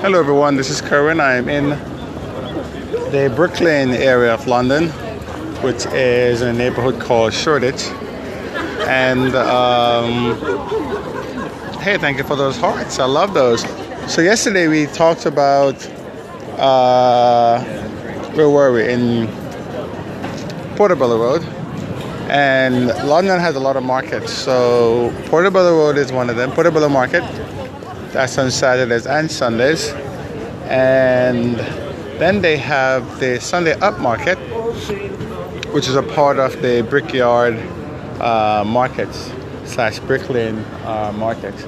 Hello everyone, this is Kerwin. I'm in the Bricklane area of London, which is in a neighborhood called Shoreditch. And hey, thank you for those hearts. I love those. So yesterday we talked about, where were we? In Portobello Road. And London has a lot of markets. So Portobello Road is one of them. Portobello Market. That's on Saturdays and Sundays. And then they have the Sunday Up Market, which is a part of the Brickyard markets / Bricklane markets.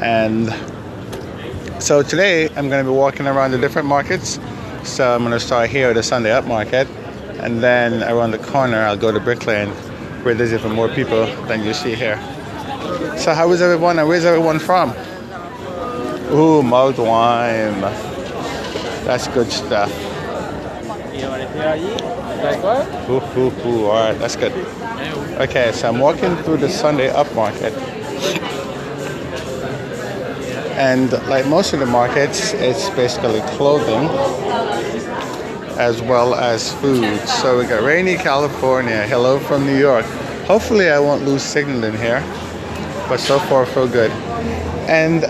And so today I'm going to be walking around the different markets. So I'm going to start here at the Sunday Up Market, and then around the corner I'll go to Bricklane, where there's even more people than you see here. So how is everyone, and where's everyone from? Ooh, mulled wine. That's good stuff. Ooh, all right, that's good. Okay, so I'm walking through the Sunday Up Market. And like most of the markets, it's basically clothing as well as food. So we got rainy California. Hello from New York. Hopefully I won't lose signal in here, but so far so good. And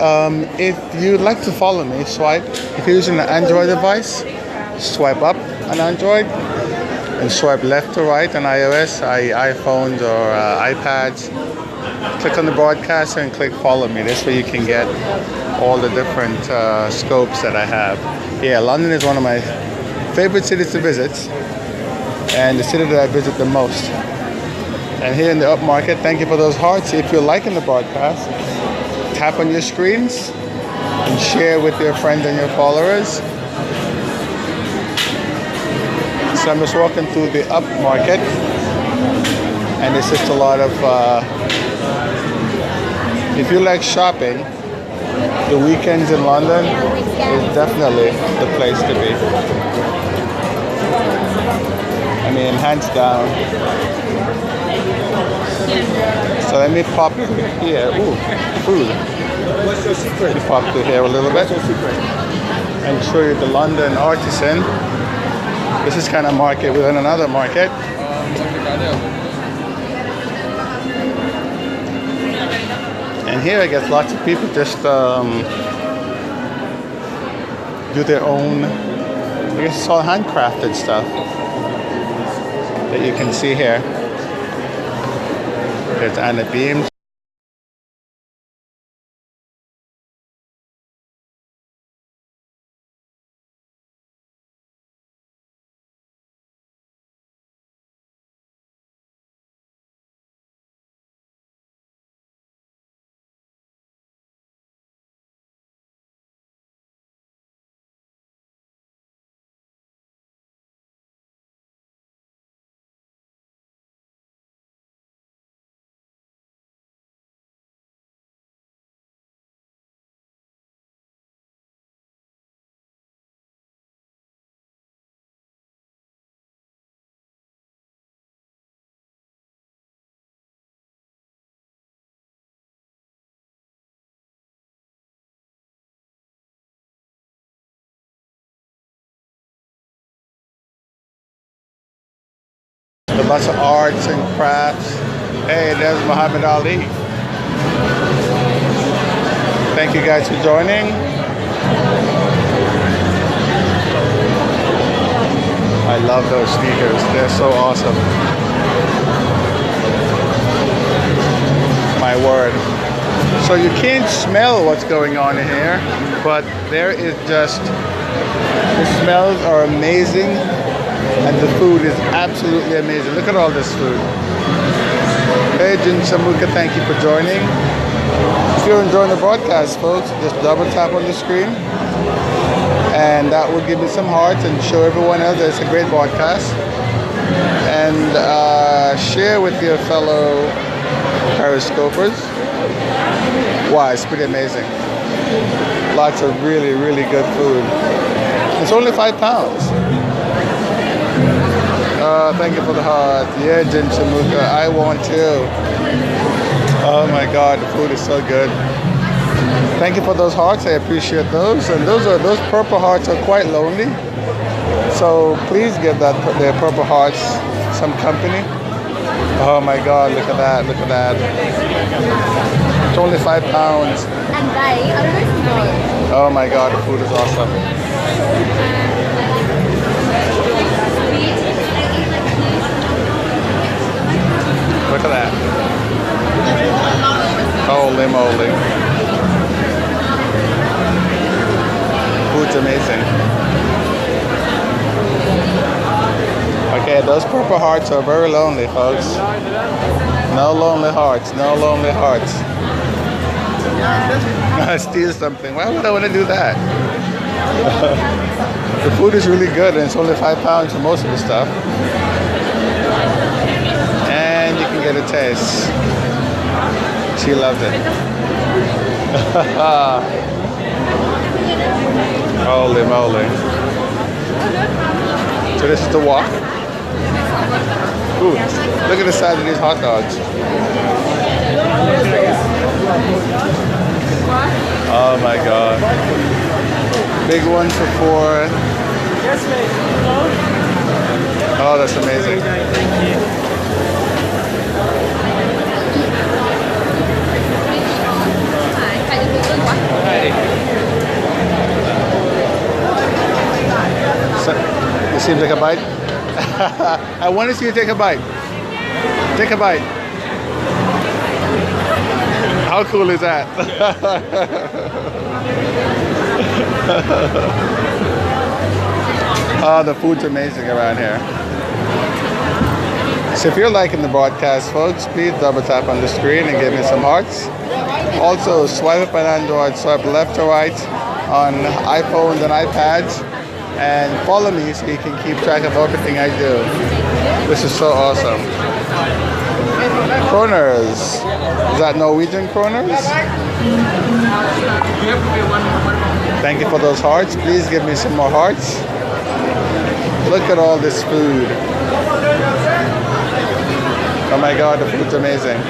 if you'd like to follow me, swipe. If you're using an Android device, swipe up on Android and swipe left to right on iOS, iPhones or iPads. Click on the broadcaster and click follow me. This way you can get all the different scopes that I have. Yeah, London is one of my favorite cities to visit, and the city that I visit the most. And here in the Up Market, thank you for those hearts. If you're liking the broadcast, tap on your screens and share with your friends and your followers. So I'm just walking through the Up Market, and it's just a lot of, if you like shopping, the weekends in London is definitely the place to be. I mean, hands down. So let me pop through here. Ooh, food. What's your secret? Let me pop through here a little bit and show you the London artisan. This is kind of market within another market. And here I guess lots of people just do their own, I guess it's all handcrafted stuff that you can see here. There's Anna Beams. With lots of arts and crafts. Hey, there's Muhammad Ali. Thank you guys for joining. I love those sneakers. They're so awesome. My word. So you can't smell what's going on in here, but there is just, the smells are amazing. And the food is absolutely amazing. Look at all this food. Hey, Jin Samuka, thank you for joining. If you're enjoying the broadcast, folks, just double tap on the screen. And that will give me some hearts and show everyone else that it's a great broadcast. And share with your fellow Periscopers. Wow, it's pretty amazing. Lots of really, really good food. It's only £5. Thank you for the heart. Yeah, Jin Chamuka, I want to. Oh my God, the food is so good. Thank you for those hearts. I appreciate those. And those purple hearts are quite lonely. So please give the purple hearts some company. Oh my God! Look at that! Look at that! It's only £5. And they are very Oh my God! The food is awesome. Look at that! Holy moly! Food's amazing. Okay, those purple hearts are very lonely, folks. No lonely hearts. No lonely hearts. Steal something. Why would I want to do that? The food is really good, and it's only £5 for most of the stuff. And you can get a taste. She loved it. Holy moly. So this is the walk. Ooh, look at the size of these hot dogs. Oh my God. Big ones for $4. Oh, that's amazing. So, you seem like a bite? I want to see you take a bite. Take a bite. How cool is that? Oh, the food's amazing around here. So if you're liking the broadcast, folks, please double tap on the screen and give me some hearts. Also, swipe up on Android, swipe left or right on iPhones and iPads. And follow me so you can keep track of everything I do. This is so awesome. Kroners. Is that Norwegian kroners? Thank you for those hearts. Please give me some more hearts. Look at all this food. Oh my God, the food's amazing.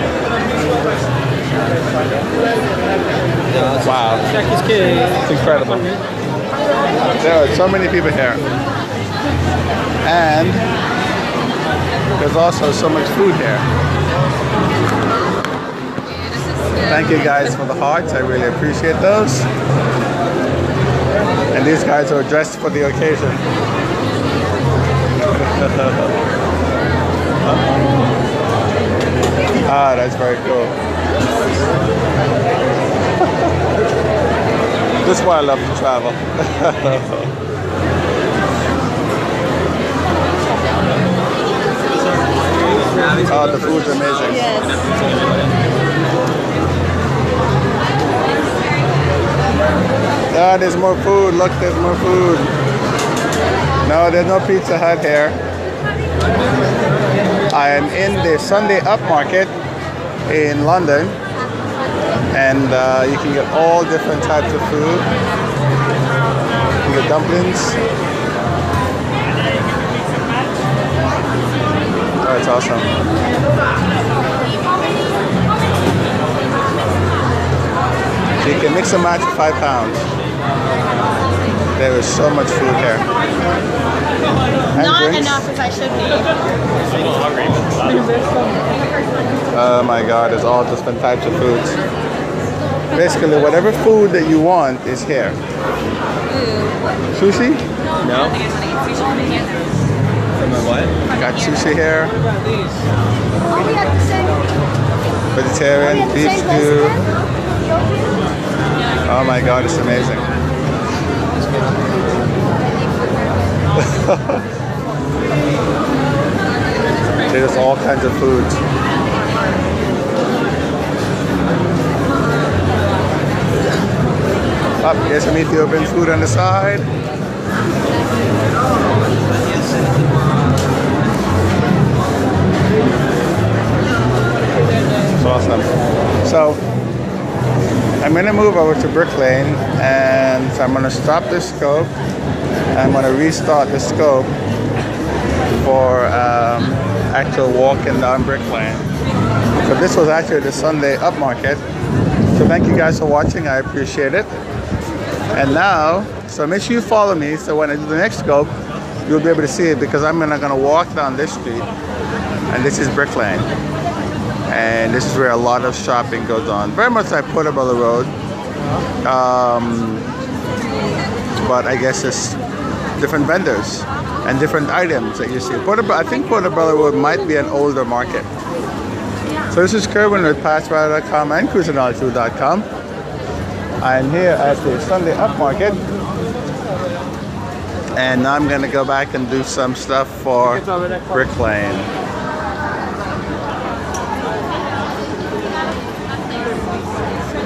Wow. It's incredible. There are so many people here. And there's also so much food here. Thank you guys for the hearts. I really appreciate those. And these guys are dressed for the occasion. Ah, that's very cool. This is why I love to travel. Oh, the food's amazing. Yes. Ah, there's more food. Look, there's more food. No, there's no Pizza Hut here. I am in the Sunday upmarket in London. And you can get all different types of food. You can get dumplings. Oh, it's awesome. So you can mix and match for £5. There is so much food here. And Not drinks. enough as I should be. Oh my God, there's all different types of foods. Basically, whatever food that you want is here. Sushi? No. What? Got sushi here. Are we at the same? Vegetarian, beef stew. Oh my God, it's amazing. There's all kinds of foods. Up, here's some Ethiopian food on the side. It's awesome. So I'm gonna move over to Bricklane, and so I'm gonna stop the scope. I'm gonna restart the scope for actual walking down Bricklane. So this was actually the Sunday upmarket. So thank you guys for watching. I appreciate it. And now, so make sure you follow me, so when I do the next scope, you'll be able to see it, because I'm gonna walk down this street, and this is Bricklane, and this is where a lot of shopping goes on. Very much like Portobello Road, but I guess it's different vendors and different items that you see. I think Portobello Road might be an older market. So this is Kerwin with PassRider.com and CruisinAltitude.com. I'm here at the Sunday Up Market, and now I'm going to go back and do some stuff for Bricklane.